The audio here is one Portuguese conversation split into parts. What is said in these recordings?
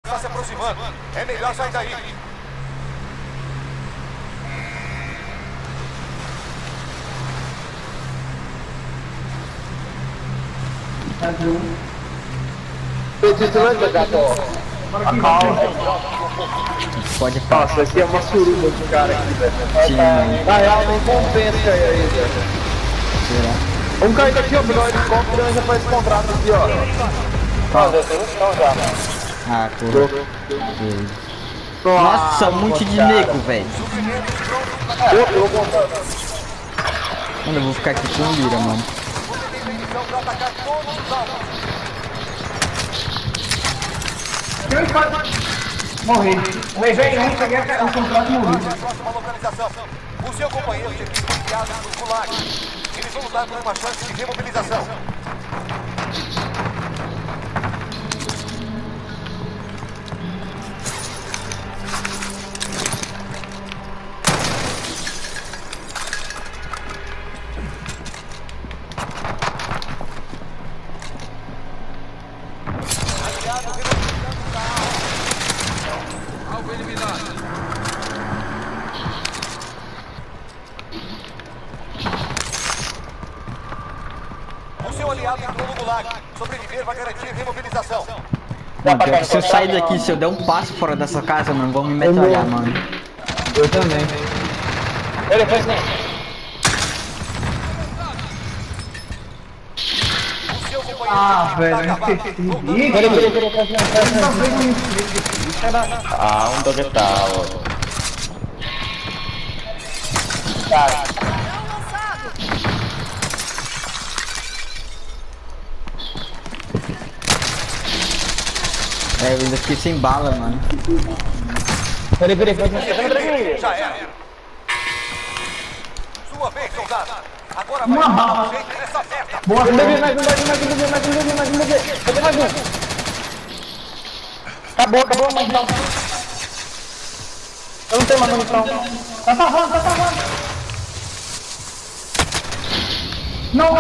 Está se aproximando. É melhor sair daí. Pode Nossa, aqui é uma suruba de cara aqui, velho. Sim, mano. Na real, nem compensa aí, velho. Será? Vamos cair daqui, ó, pegar o helicóptero e já faz contrato aqui, ó. Ah, já tem no chão já, mano. Ah, porra. Nossa, um monte de nego, velho. Eu vou contar. Mano, eu vou ficar aqui com o Lira, mano. Morri. Levei um, peguei o contrato e morri. Próxima localização. O seu companheiro de equipe foi enviado no Gulag. Eles vão lutar por uma chance de remobilização. Alvo eliminado. O seu aliado entrou no Gulag. Sobreviver vai garantir remobilização. Mano, pior que se eu sair daqui, se eu der um passo fora dessa casa, mano, vão me metralhar, mano. Eu também. Ele fez nem. O seu companheiro Ah, de velho, equipe eu está esqueci. acabado. Ih, Ah, um toquetal. Cara, É, eu ainda fiquei sem bala, mano. peraí, peraí. Já era. Sua vez, soldado. Agora vai Uma dar bala. um jeito nessa merda. boa, Mais um. Acabou, mas não. Eu não tenho mais munição. Tá salvando. Não!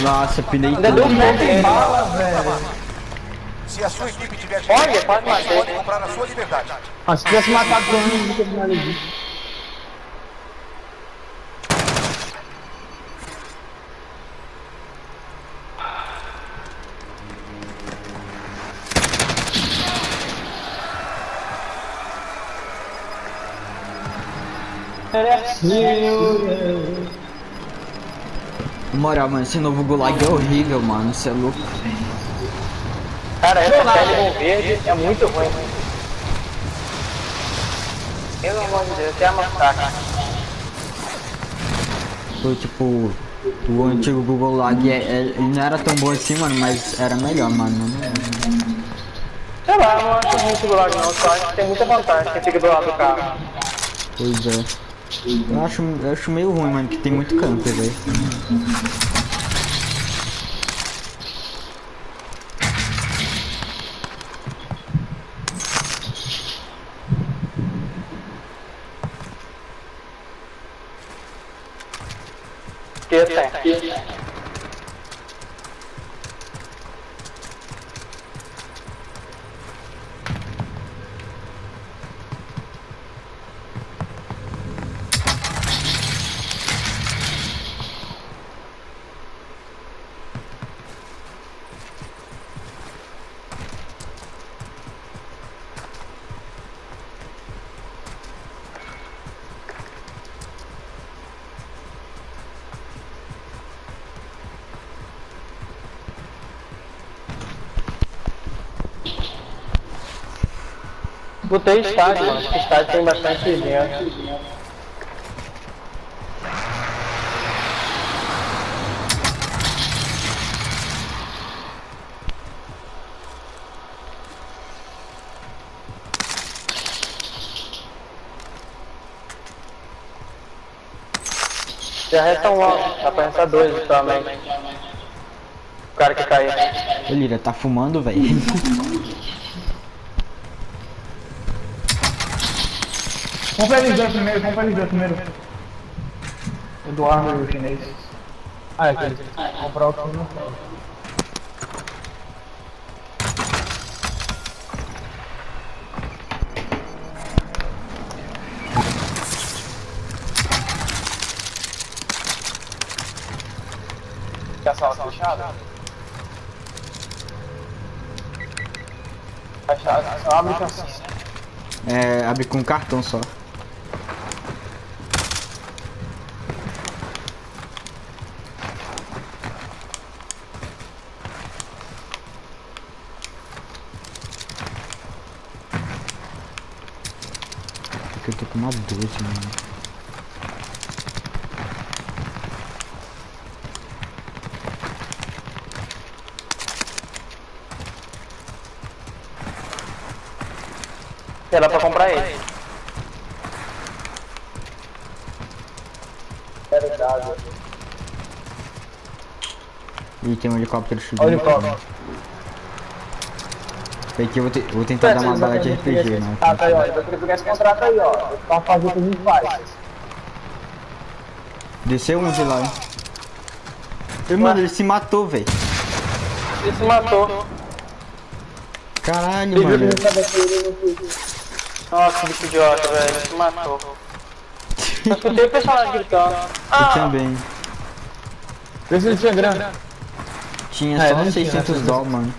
Nossa, pinei Ainda deu tudo. um monte Bala, velho. Se a sua equipe tiver Olha, dinheiro, quase eles matei. podem comprar a sua liberdade. Ah, se tivesse matado todo mundo, não teria ali. Na moral, mano, esse novo Gulag é horrível, mano. Você é louco. Cara, essa pele com verde é muito ruim. Pelo amor de Deus, até a massacre. Foi tipo. O antigo Google Lag ele não era tão bom assim, mano, mas era melhor, mano. Sei lá, eu não acho muito do lado não, só acho que tem muita vantagem quem fica do lado do carro. Pois é. Eu acho meio ruim, mano, que tem muito camper, velho. Que tem. Botei estádio, mano. Esse estádio tem bastante gente. Já resta um logo, dá pra restar dois também. O cara que caiu. Ô, Lira, tá fumando, velho? Compra eles dois primeiro. Eduardo e o chinês. Ah, é aquele. Comprar o que não pode. sala fechada? Fechada, só abre com assim. É, abre com cartão só. Porque eu tô com uma 12, mano. Dá pra comprar ele. Ih, tem um helicóptero Olha subindo. o helicóptero. Aqui eu vou tentar dar uma bala de RPG, né? Tá aí, ó. Eu queria pegar esse contrato aí, ó. Pra fazer o que a gente faz. Desceu um de lá, hein? E, mano, ele se matou, velho. Ele se matou. Caralho, mano. Nossa, que idiota, velho. Ele se matou. Eu escutei o personagem gritando. Eu também. Vê se ele tinha grana. Tinha É, só não tinha, 600 dólares, mano.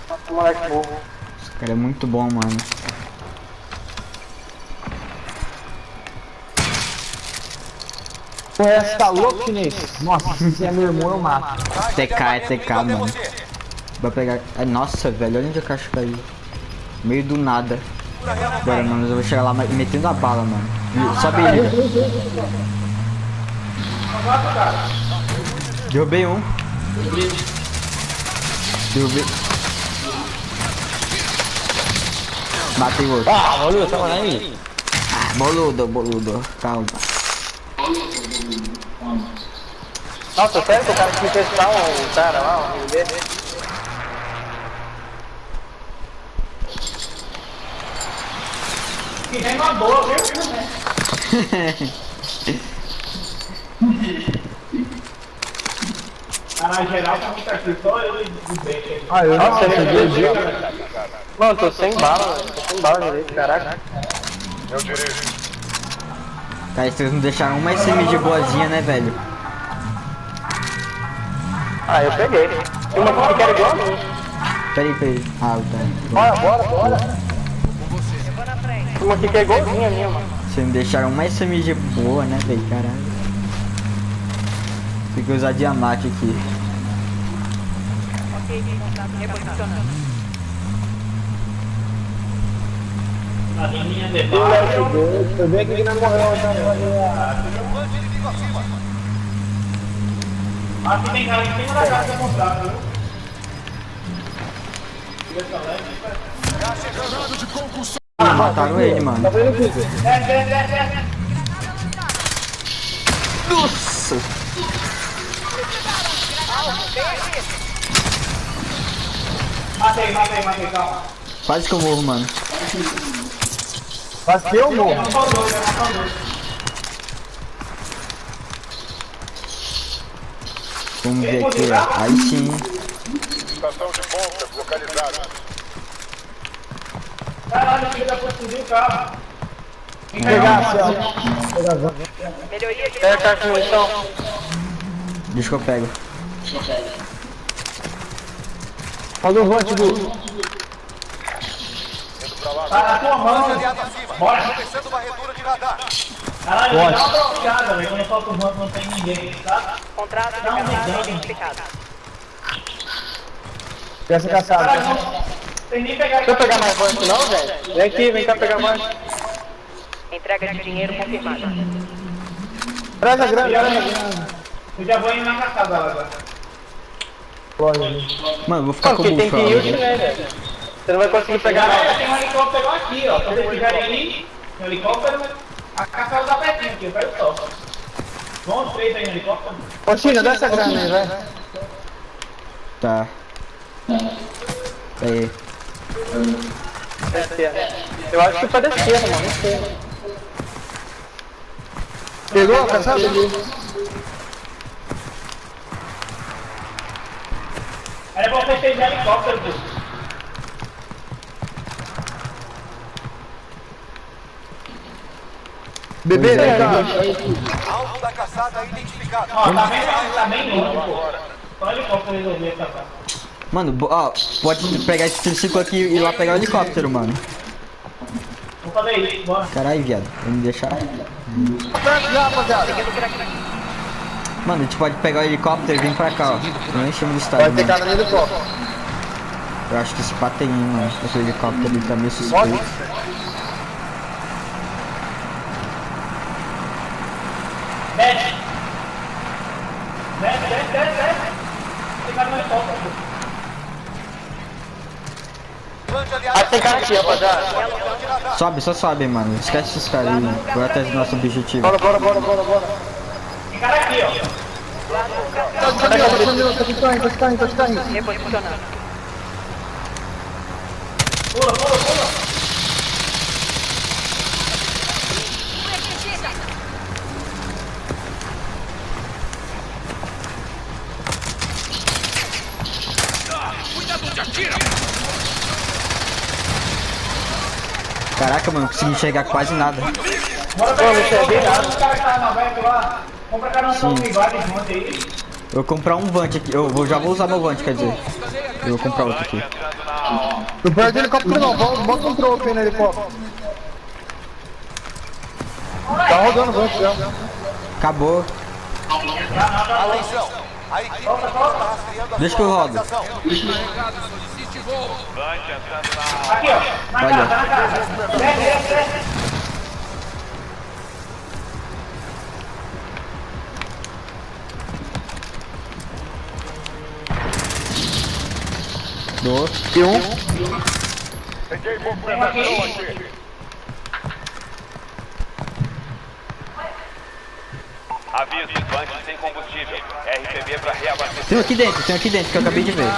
Nossa, moleque burro. Esse cara é muito bom, mano. Pô, essa tá louco, chinês? Nossa, se é meu irmão, eu mato. TK é TK, mano. Vai pegar. É, nossa, velho, olha onde a caixa caiu. Meio do nada. Agora, mano, eu vou chegar lá metendo a bala, mano. Sobe ele. Derrubei um. Derrubei. Matei o outro. Ah, boludo, tava aí. Ah, boludo. Calma. Nossa, sério que o cara quis testar o cara lá, o amigo dele? Que vem uma boa, viu? Caralho, geral tá muito aqui, só eu e o Becker. Ah, eu Nossa, ele viu. Mano, tô sem bala, velho. Tô sem bala direito, caraca. Eu dirijo. Cara, vocês não deixaram uma SMG boazinha, né, velho? Ah, eu peguei. Tem uma aqui que era igual a mim. Peraí. Ah, tá. Bora. Tem uma aqui que é igualzinha a minha, mano. Vocês não deixaram uma SMG boa, né, velho? Caralho. Tem que usar diamante aqui. Eu vi aquele que não morreu, então eu vou Mande inimigo acima. Aqui tem cara em cima da casa da mostrada, viu? Já chegando. Mataram ele, mano. Desce. Nossa! Matei, calma. Quase que eu morro, mano. Mas que eu morro. Vamos ver aqui, ó. Aí sim. Estação de bombas localizada. Caralho, filho da puta, subiu o carro. Tem que pegar, Celso. Pega a caixa de munição. Deixa que eu pego. Faz um vote, Bu. Indo pra lá. Tá na tua mão. Aliado acima. Bora. Começando varredura de radar. Caralho, dá uma bloqueada, velho. Quando eu solto o voto não tem ninguém, tá? Contrato de caçada identificado. Peça caçada. Tem nem pegar. Deixa eu pegar mais voz não, velho. Vem aqui, vem cá pegar mais. Entrega de dinheiro confirmada. Traz a grana. Eu já vou indo na caçada agora. Mano, eu vou ficar com o Porque tem que bucho, ir ó. o chinês, velho. Você não vai conseguir pegar Galera, mais. tem um helicóptero aqui, ó. Se vocês quiserem ir no helicóptero, a caçada tá pertinho aqui, eu quero só. Vão os três aí no helicóptero. Ô, China, dá essa grana aí, vai. Tá. Aí. Eu acho que foi da esquerda, mano. Não sei. Pegou a caçada? Era pra vocês terem de helicóptero, pô. Bebê, vem cá. Alvo da caçada identificado. Ó, tá bem longe, pô. Só helicóptero resolver essa cara. Mano, ó, pode pegar esse triciclo aqui e ir lá pegar o helicóptero, mano. Vou fazer isso, bora. Caralho, viado. Vamos deixar. Já, rapaziada. Mano, a gente pode pegar o helicóptero e vir pra cá, ó. Não enchemos do Vai estádio, ter mano. cara nele copo. Eu acho que esse pá tem, mano. Aquele helicóptero ali tá meio suspeito. Desce. Desce. Tem cara no helicóptero, pô. Plante aliado. Aí tem cara aqui, rapaziada. Sobe, só sobe, mano. Esquece esses caras aí, mano. Vai atrás do nosso objetivo. Bora. Tem cara aqui, ó. Tá caindo. Reposicionando. Pula. Cuidado onde atira! Caraca, mano, não consegui enxergar quase nada. Bora pegar esse cara que tá na back lá. Compra cara no comigo junto aí. Eu vou comprar um Vant aqui. Já vou usar meu Vant, quer dizer. Eu vou comprar outro aqui. Não perde helicóptero não, bota um troco aí no helicóptero. Tá rodando o banco já. Acabou. Atenção. A equipe está rastreando a Deixa que eu rodo. localização. Carregado, solicite voo. Aqui, ó. Na Olha. casa. Desce. Dou. E um. Tem aqui. Aviso, tanque sem combustível. RPB para reabastecer. Tem um aqui dentro, que eu acabei de ver.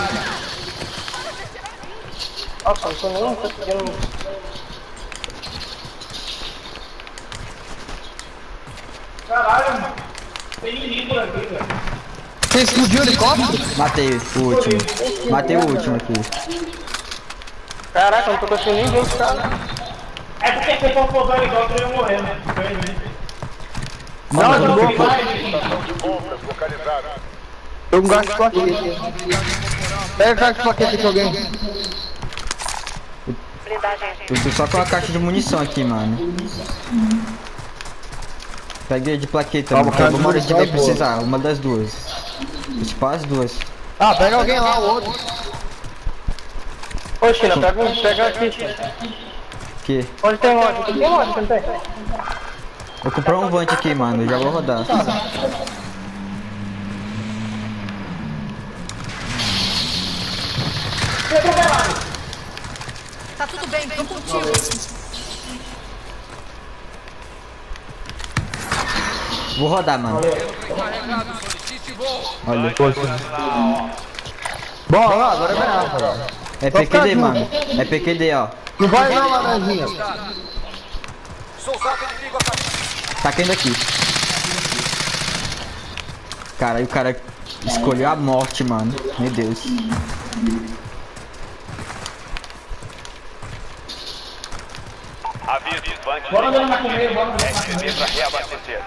Nossa, não tô nem conseguindo. Caralho, mano. Tem inimigo por aqui, velho. Você explodiu o helicóptero? Matei o último. Matei o último aqui. Caraca, não tô conseguindo nem ver os caras. É porque se for pousar o helicóptero eu ia morrer, né? Não, de boa, pô. Localizado. Tô com gás de plaquete. Pega o gás de plaquete aqui, alguém. Blindagem. Eu tô só com a caixa de munição aqui, mano. Peguei de plaqueta, mano. cara, Uma hora a gente vai munição é boa. precisar, uma das duas. Tipo, as duas. Ah, pega alguém lá, o outro. Ô, China, pega aqui, China. Que? Onde tem loja? Aqui tem loja, não tem? Vou comprar um Vant aqui, mano. Eu já vou rodar. Tá tudo bem, tô contigo. Vou rodar, mano. Carregado, solicite voo. Olha. Bora lá, agora é ganhar, rapaziada. É Só ficar PQD, junto. mano. É PQD, ó. Não vai não, laranjinha. Soldado inimigo atacado. Tá caindo aqui. Cara, aí o cara escolheu a morte, mano. Meu Deus. Aviso, tanque Bora andando na comer, bora andando na RPB para reabastecer.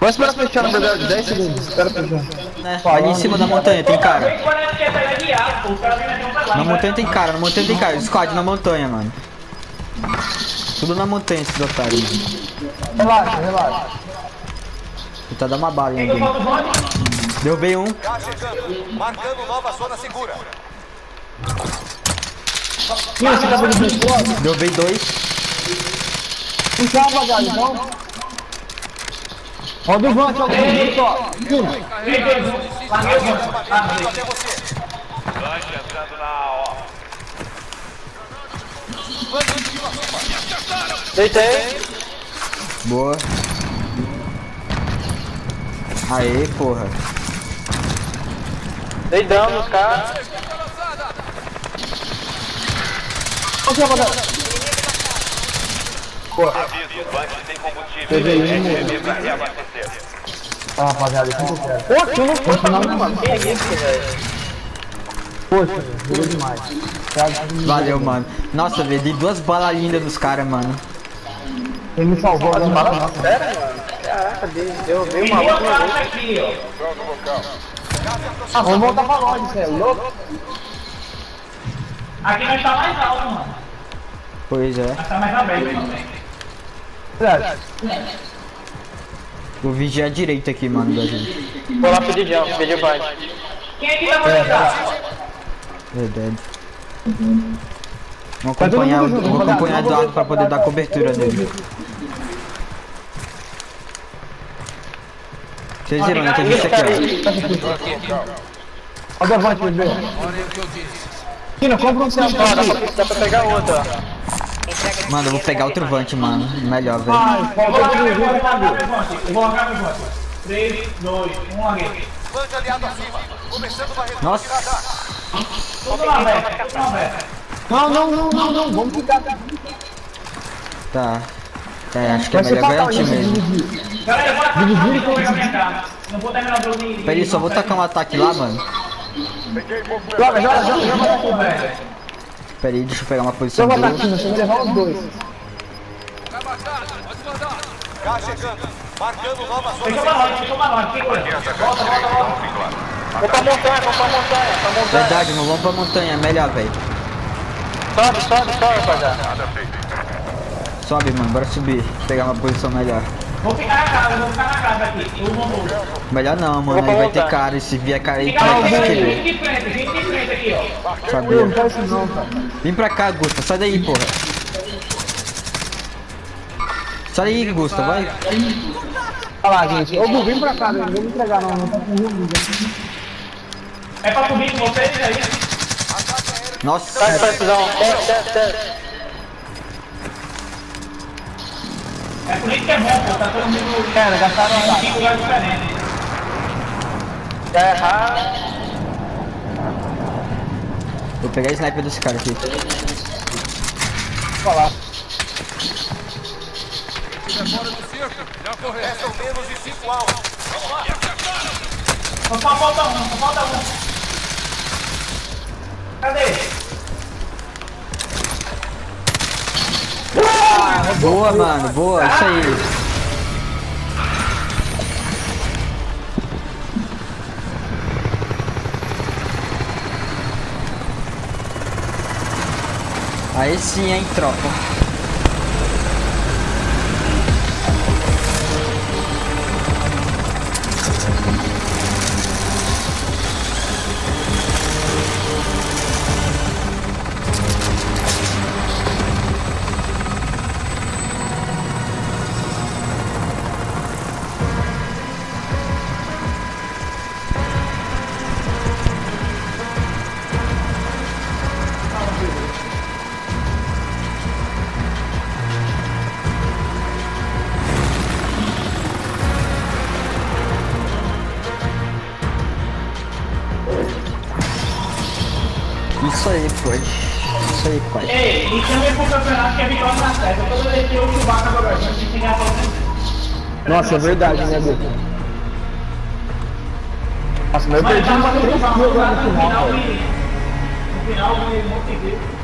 Vamos esperar fechar, na verdade, 10 segundos. Espera fechar. Né? Ali em cima da montanha tem cara. Gente, parece que essa é guiado, pô. Os caras vêm meter um pra lá. Na montanha tem cara, na montanha tem cara. Squad na montanha, mano. Tudo na montanha esses otários, mano. Relaxa. Vou tá dando uma bala em Quem que eu alguém. boto o bonde? Derrubei um. Cá chegando. Marcando nova zona segura. Derrubei dois. Puxa, rapaziada, então. Roda o vante, alguém. Só. Vem, larguei o bonde. Ah, não, Até você. Tanque entrando na ó. Deitei. Boa. Aê, porra. Dei dano nos caras. Aviso, tanque sem combustível. RPB para reabastecer. Ah, rapaziada, isso não quero. Poxa, eu não posso não, mano. Quem é isso, velho? Poxa, jogou demais. Valeu, mano. Nossa, velho, dei duas balas lindas nos caras, mano. Ele me salvou agora. Fala sério, mano. Caraca, deu Tem uma duas outra caras vez. aqui, ó. Ah, vamos voltar pra longe, você é louco? Aqui nós tá mais alto, mano. Pois é. Nós tá mais aberto também. Verdade. Vou vigiar a direita aqui, mano, da gente. Vou lá pedir jump, pedir bite. Quem é que vai conectar? Verdade. Vou acompanhar o Eduardo pra poder dar cobertura nele. Vocês viram, né? Tem gente aqui, ó. Olha o Devante, bebê. Olha o que eu disse. Kina, compra um celular. Dá pra pegar outra. Mano, eu vou pegar outro Vant, mano. Melhor, velho. Ai, Eu vou falta largar de meu vida, voante, cadê? eu vou largar meu voante. 3, 2, 1, larguei. Bande aliado acima. Começando a retirada. Nossa. Tudo na aberta, tudo na aberta. Não, vamos ficar. Tá. É, acho que é Vai ser melhor fatal, ganhar o gente, time mesmo. dividir. Galera, bora pra cá, eu vou pegar minha casa. Não vou terminar o jogo de... Peraí, só vou tacar um ataque lá, mano. Joga. Peraí, deixa eu pegar uma posição Joga boa. na Kina, você vai levar os dois. Tá marcado, pode mandar. Gás chegando. Marcando nova zona. Fechou pra nós, fica com ele. Volta. Vou pra montanha. Verdade, não vamos pra montanha, é melhor, velho. Sobe, rapaziada. Sobe, mano, bora subir. Pegar uma posição melhor. Vou ficar na casa aqui. Eu vou no... Melhor não, mano, aí vai ter cara. E se vier cara aí, Fica vai na ter frente, querer. gente de frente aqui, ó. Sabia. Não faz isso não, cara. Vem pra cá, Gusta, sai daí, porra. Sai daí, Gusta, vai. Olha lá, gente. Ô, Bu, vem pra cá, velho. Não vou me entregar, não. Não tá com ruim. É pra subir com vocês aí. Nossa, Sai, precisão. Desce. É por isso que é bom, pô. Tá todo mundo... Cara, gastaram a Tem lugar diferente. Já errar. vou pegar a sniper desse cara aqui. falar. Tira fora do circo. Já correu. Restam menos de 5 alvos. Só falta um. Cadê? Boa, mano, boa, isso aí. Aí sim, hein, tropa. Isso aí, pode. Isso aí, pai. Ei, e também pro campeonato que é vitória na seta. Toda vez que eu Chewbacca agora, a gente tem que ganhar pelo menos. Nossa, é verdade, né, Bu? Nossa, mas eu Mas perdi tá uma no 3 final, kills agora no final, velho. no final, eu Montevideo.